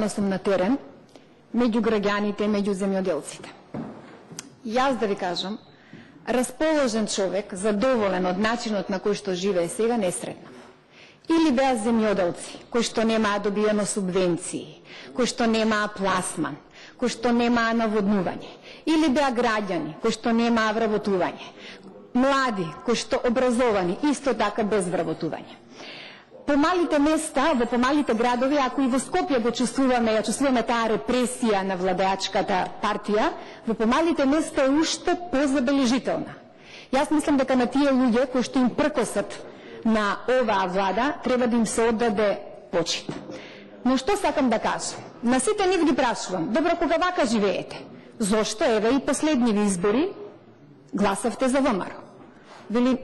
Сум на терен, меѓу граѓаните, меѓу земјоделците. Јас да ви кажам, расположен човек, задоволен од начинот на кој што живее сега, не сретнам. Или беа земјоделци, кои што немаа добиено субвенции, кои што немаа пласман, кои што немаа наводнување, или беа граѓани, кои што немаа вработување, млади, кои што образовани, исто така без вработување. По малите места, во помалите градови, ако и во Скопје го чувствуваме таа репресија на владеачката партија, во помалите места е уште позабележителна. Јас мислам дека на тие луѓе кои што им пркосат на оваа влада треба да им се оддаде почит. Но што сакам да кажам? На сите нив ги прашувам: добро, кога вака живеете? Зошто еве и последниви избори гласавте за ВМРО? Вели,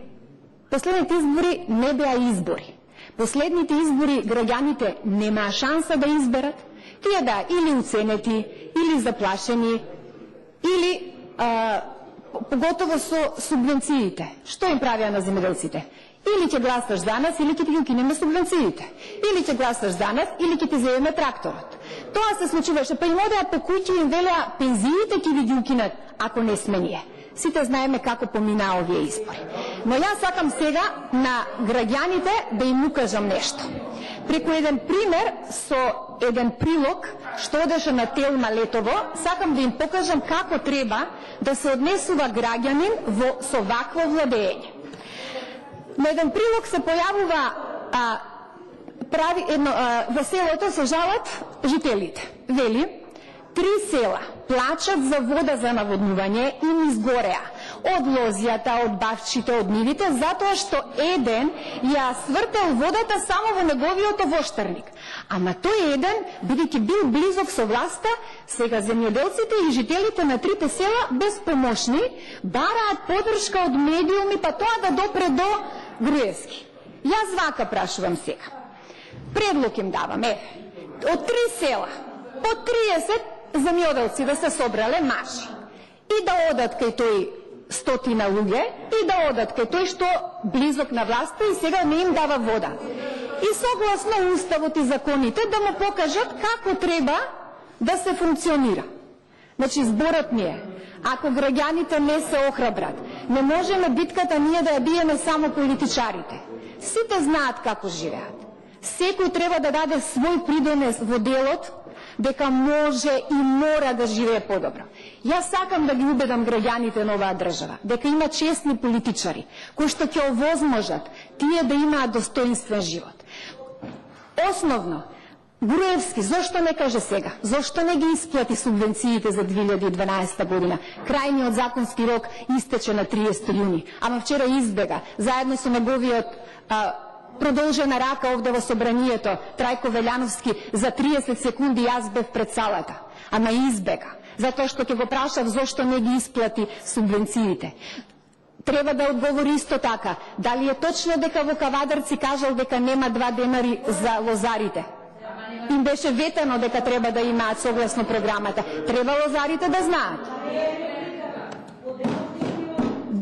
последните избори не беа избори. Последните избори граѓаните немаа шанса да изберат, тие да или уценети, или заплашени, или поготово со субвенциите. Што им правиа на земјоделците? Или ќе гласаш за нас, или ќе ти укинеме субвенциите. Или ќе гласаш за нас, или ќе ти земеме тракторот. Тоа се случуваше, па им одеа по куќи, им велеа пензиите ќе ви ги укинат, ако не сме ние. Сите знаеме како поминаа овие избори. Но јас сакам сега на граѓаните да им укажам нешто. Преку еден пример со еден прилог што одеше на Телма летово, сакам да им покажам како треба да се однесува граѓанин со вакво владење. На еден прилог се појавува во селото се жалат жителите. Вели: 3 села плачат за вода за наводнување и им изгореа од лозијата, од бавчите, од нивите, затоа што еден ја свртел водата само во неговиот овоштарник. Ама тој еден, бидејќи бил близок со власта, сега земјоделците и жителите на 3 села безпомошни бараат поддршка од медиуми, па тоа да допре до Груевски. Јас вака прашувам сега. Предлог им давам, од 3 села, по 30 земјоделци да се собрале маши и да одат кај тој 100 луѓе и да одат кај тој што близок на власта и сега не им дава вода. И согласно уставот и законите да му покажат како треба да се функционира. Значи, зборот ни е: ако граѓаните не се охрабрат, не можеме битката ние да ја биеме само политичарите. Сите знаат како живеат. Секој треба да даде свој придонес во делот дека може и мора да живее подобро. Јас сакам да ги убедам граѓаните на оваа држава дека има честни политичари кои што ќе овозможат тие да имаат достоинствен живот. Основно, Груевски зошто не каже сега? Зошто не ги исплати субвенциите за 2012 година? Крајниот законски рок истече на 30 јуни, ама вчера избега, заедно со неговиот продолжена рака овде во собранието, Трајко Велјановски, за 30 секунди јас бев пред салата, ама избега, затоа што ќе го прашав зошто не ги исплати субвенциите. Треба да одговори исто така, дали е точно дека во Кавадарци кажал дека нема 2 денари за лозарите? Им беше ветено дека треба да имаат согласно програмата. Треба лозарите да знаат.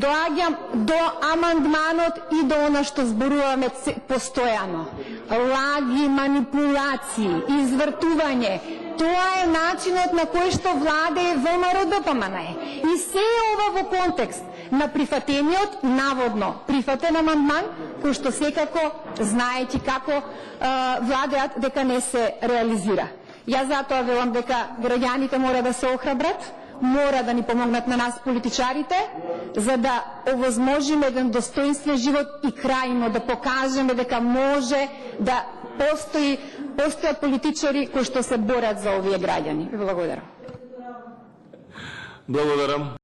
Доаѓам до амандманот и до она што зборуваме постојано. Лаги, манипулации, извртување. Тоа е начинот на кој што владее ВМРО-ДПМНЕ. И се е ова во контекст на прифатениот, наводно прифатен амандман, кој што секако, знаејќи како владеат, дека не се реализира. Јас затоа велам дека граѓаните мора да се охрабрат, мора да ни помогнат на нас политичарите, за да овозможиме еден достоинствен живот и крајно да покажеме дека може да постојат политичари кои што се борат за овие граѓани. Благодарам. Благодарам.